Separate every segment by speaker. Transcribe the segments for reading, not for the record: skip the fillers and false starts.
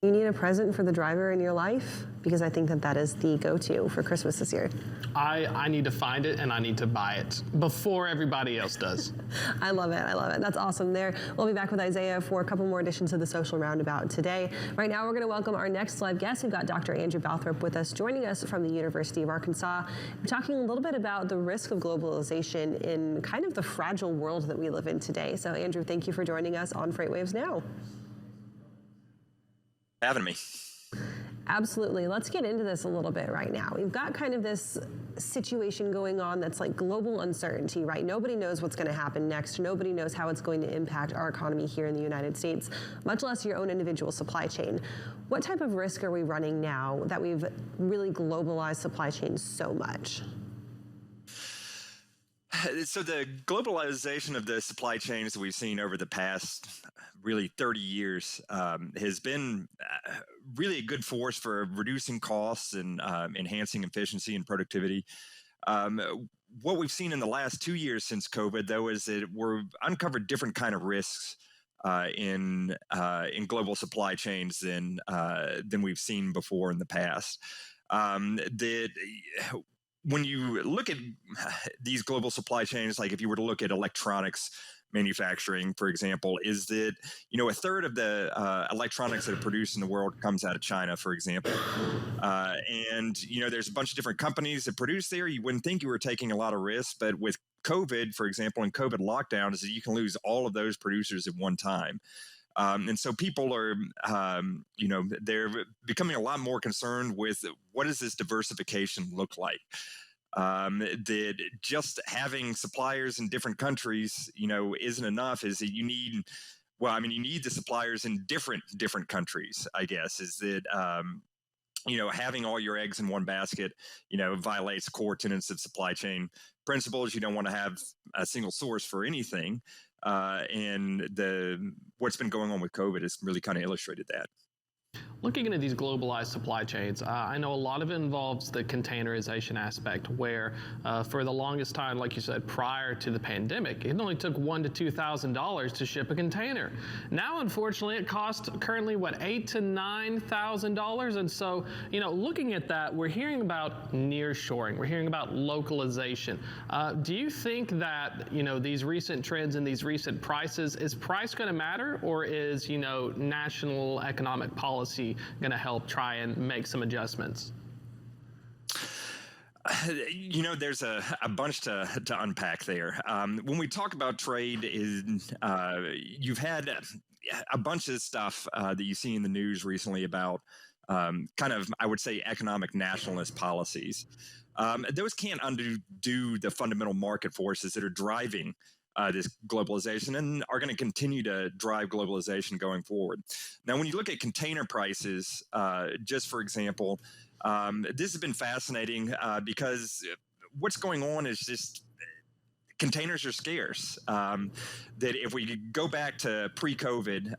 Speaker 1: You need a present for the driver in your life? Because I think that that is the go-to for Christmas this year.
Speaker 2: I need to find it and I need to buy it before everybody else does.
Speaker 1: I love it. I love it. That's awesome there. We'll be back with Isaiah for a couple more editions of the Social Roundabout today. Right now, we're going to welcome our next live guest. We've got Dr. Andrew Balthrop with us, joining us from the University of Arkansas. We're talking a little bit about the risk of globalization in kind of the fragile world that we live in today. So, Andrew, thank you for joining us on FreightWaves Now.
Speaker 3: Having me.
Speaker 1: Absolutely. Let's get into this a little bit right now. We've got kind of this situation going on that's like global uncertainty, right? Nobody knows what's going to happen next. Nobody knows how it's going to impact our economy here in the United States, much less your own individual supply chain. What type of risk are we running now that we've really globalized supply chains so much?
Speaker 3: So the globalization of the supply chains that we've seen over the past really 30 years has been really a good force for reducing costs and enhancing efficiency and productivity. What we've seen in the last 2 years since COVID, though, is that we've uncovered different kind of risks in global supply chains than we've seen before in the past. When you look at these global supply chains, like if you were to look at electronics manufacturing, for example, is that, a third of the electronics that are produced in the world comes out of China, for example. And there's a bunch of different companies that produce there. You wouldn't think you were taking a lot of risks, but with COVID, for example, and COVID lockdown, is that you can lose all of those producers at one time. And so people are, they're becoming a lot more concerned with what does this diversification look like? That just having suppliers in different countries, isn't enough. Is that you need the suppliers in different countries, I guess, is that, having all your eggs in one basket, violates core tenets of supply chain principles. You don't want to have a single source for anything. And what's been going on with COVID has really kind of illustrated that.
Speaker 2: Looking into these globalized supply chains, I know a lot of it involves the containerization aspect, where for the longest time, like you said, prior to the pandemic, it only took $1,000 to $2,000 to ship a container. Now, unfortunately, it costs currently $8,000 to $9,000, and so looking at that, we're hearing about nearshoring, we're hearing about localization. Do you think that these recent trends and these recent prices, is price going to matter, or is national economic policy going to help try and make some adjustments?
Speaker 3: There's a bunch to unpack there. When we talk about trade, you've had a bunch of stuff that you see in the news recently about kind of, I would say, economic nationalist policies. Those can't undo the fundamental market forces that are driving this globalization and are going to continue to drive globalization going forward. Now, when you look at container prices, just for example, this has been fascinating because what's going on is just containers are scarce. That if we go back to pre-COVID,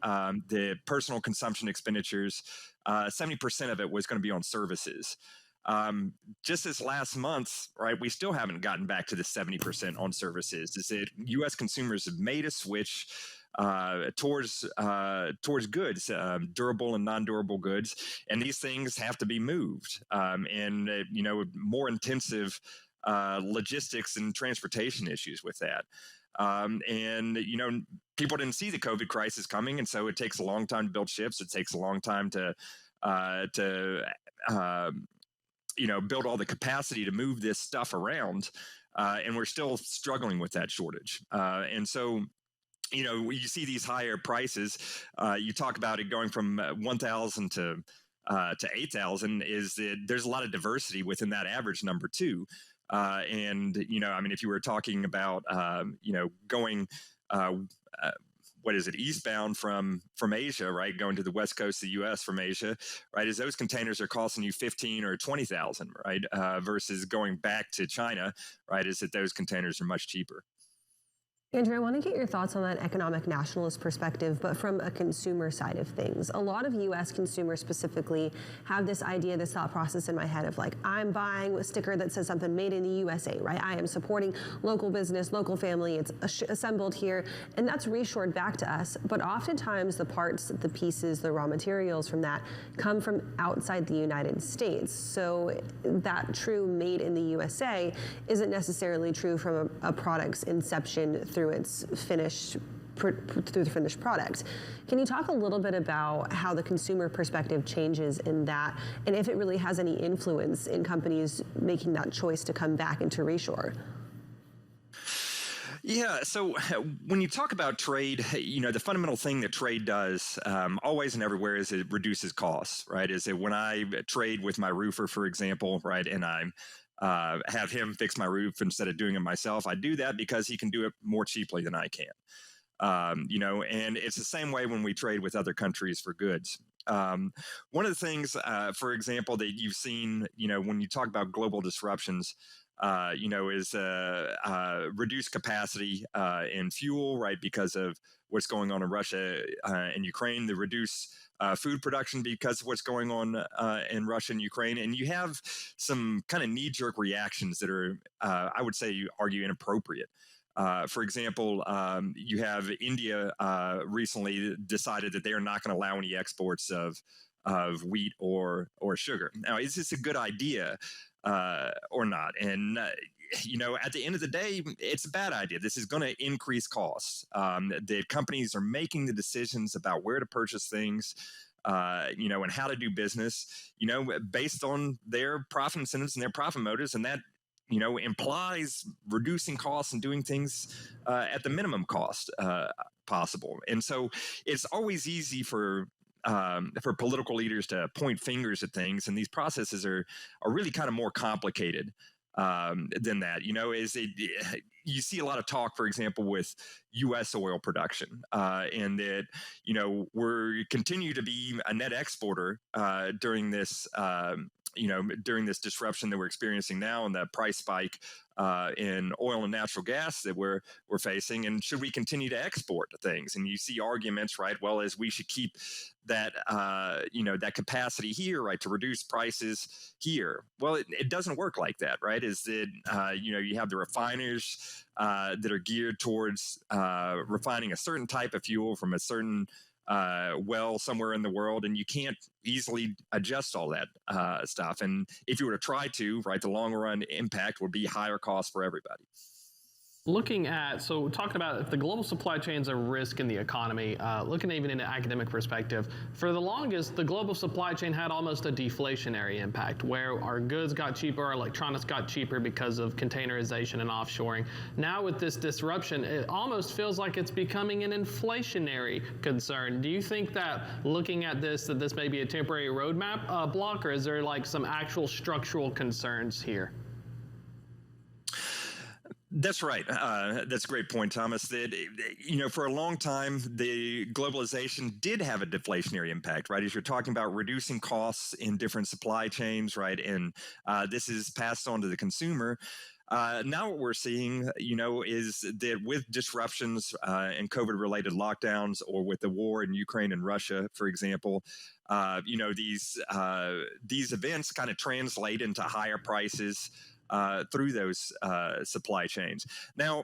Speaker 3: the personal consumption expenditures, 70% of it was going to be on services. Just this last month, right, we still haven't gotten back to the 70% on services. Is that U.S. consumers have made a switch towards goods, durable and non-durable goods, and these things have to be moved. And more intensive logistics and transportation issues with that. And people didn't see the COVID crisis coming, and so it takes a long time to build ships. It takes a long time to build all the capacity to move this stuff around. And we're still struggling with that shortage. And so, you see these higher prices. You talk about it going from 1,000 to 8,000, is that there's a lot of diversity within that average number too. And, if you were talking about, going, eastbound from Asia, right, going to the west coast of the U.S. from Asia, right, is those containers are costing you 15 or 20,000, right, versus going back to China, right, is that those containers are much cheaper.
Speaker 1: Andrew, I want to get your thoughts on that economic nationalist perspective, but from a consumer side of things. A lot of US consumers specifically have this idea, this thought process in my head of like, I'm buying a sticker that says something made in the USA, right? I am supporting local business, local family, it's assembled here, and that's reshored back to us. But oftentimes the parts, the pieces, the raw materials from that come from outside the United States. So that true made in the USA isn't necessarily true from a product's inception through its through the finished product. Can you talk a little bit about how the consumer perspective changes in that, and if it really has any influence in companies making that choice to come back into reshore?
Speaker 3: Yeah. So when you talk about trade, the fundamental thing that trade does always and everywhere is it reduces costs, right? Is that when I trade with my roofer, for example, right, and I have him fix my roof instead of doing it myself, I do that because he can do it more cheaply than I can. And it's the same way when we trade with other countries for goods. One of the things, for example, that you've seen, when you talk about global disruptions, is reduced capacity in fuel, right, because of what's going on in Russia and Ukraine, the reduce food production because of what's going on in Russia and Ukraine. And you have some kind of knee-jerk reactions that are, I would say, argue inappropriate. For example, you have India recently decided that they are not going to allow any exports of wheat or sugar. Now, is this a good idea or not? And at the end of the day, it's a bad idea. This is going to increase costs. The companies are making the decisions about where to purchase things, and how to do business, based on their profit incentives and their profit motives, and that implies reducing costs and doing things at the minimum cost possible. And so it's always easy for political leaders to point fingers at things, and these processes are really kind of more complicated than that. You see a lot of talk, for example, with U.S. oil production, and that we're continue to be a net exporter during this. During this disruption that we're experiencing now and the price spike in oil and natural gas that we're facing, and should we continue to export things? And you see arguments, right? Well, as we should keep that that capacity here, right, to reduce prices here. Well, it doesn't work like that, right? Is that you have the refiners that are geared towards refining a certain type of fuel from a certain well somewhere in the world, and you can't easily adjust all that stuff. And if you were to try to, right, the long run impact would be higher costs for everybody.
Speaker 2: Talking about if the global supply chains are a risk in the economy, looking even in an academic perspective, for the longest, the global supply chain had almost a deflationary impact where our goods got cheaper, our electronics got cheaper because of containerization and offshoring. Now with this disruption, it almost feels like it's becoming an inflationary concern. Do you think that looking at this, that this may be a temporary roadmap block, or is there like some actual structural concerns here?
Speaker 3: That's right. That's a great point, Thomas. That for a long time, the globalization did have a deflationary impact, right? As you're talking about reducing costs in different supply chains, right, and this is passed on to the consumer. Now what we're seeing, is that with disruptions and COVID-related lockdowns, or with the war in Ukraine and Russia, for example, these events kind of translate into higher prices through those supply chains. Now,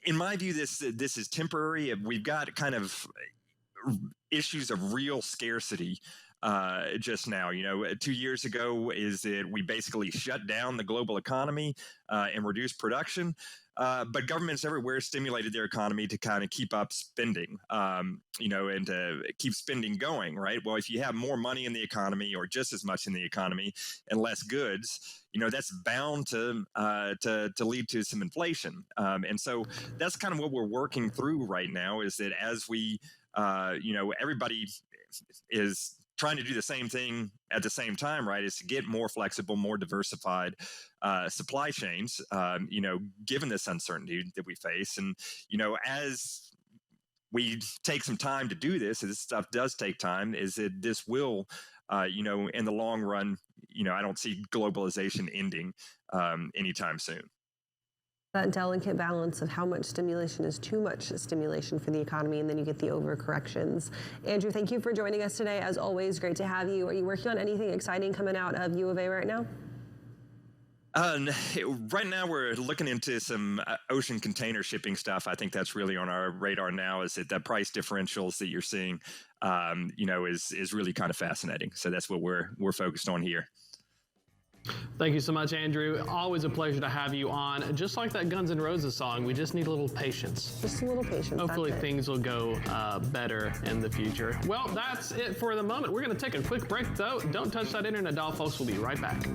Speaker 3: in my view, this is temporary. We've got kind of issues of real scarcity just now. 2 years ago is that we basically shut down the global economy and reduced production. But governments everywhere stimulated their economy to kind of keep up spending, and to keep spending going, right? Well, if you have more money in the economy, or just as much in the economy, and less goods, that's bound to lead to some inflation. And so that's kind of what we're working through right now. Is that as we, everybody is trying to do the same thing at the same time, right, is to get more flexible, more diversified supply chains, given this uncertainty that we face. And, as we take some time to do this, and this stuff does take time, is that this will, in the long run, I don't see globalization ending anytime soon.
Speaker 1: That delicate balance of how much stimulation is too much stimulation for the economy, and then you get the overcorrections. Andrew, thank you for joining us today. As always, great to have you. Are you working on anything exciting coming out of U of A right now?
Speaker 3: Right now, we're looking into some ocean container shipping stuff. I think that's really on our radar now. Is that the price differentials that you're seeing, is really kind of fascinating. So that's what we're focused on here.
Speaker 2: Thank you so much, Andrew. Always a pleasure to have you on. Just like that Guns N' Roses song, we just need a little patience.
Speaker 1: Just a little patience.
Speaker 2: Hopefully things will go better in the future. Well, that's it for the moment. We're going to take a quick break, though. Don't touch that internet dial, folks. We'll be right back.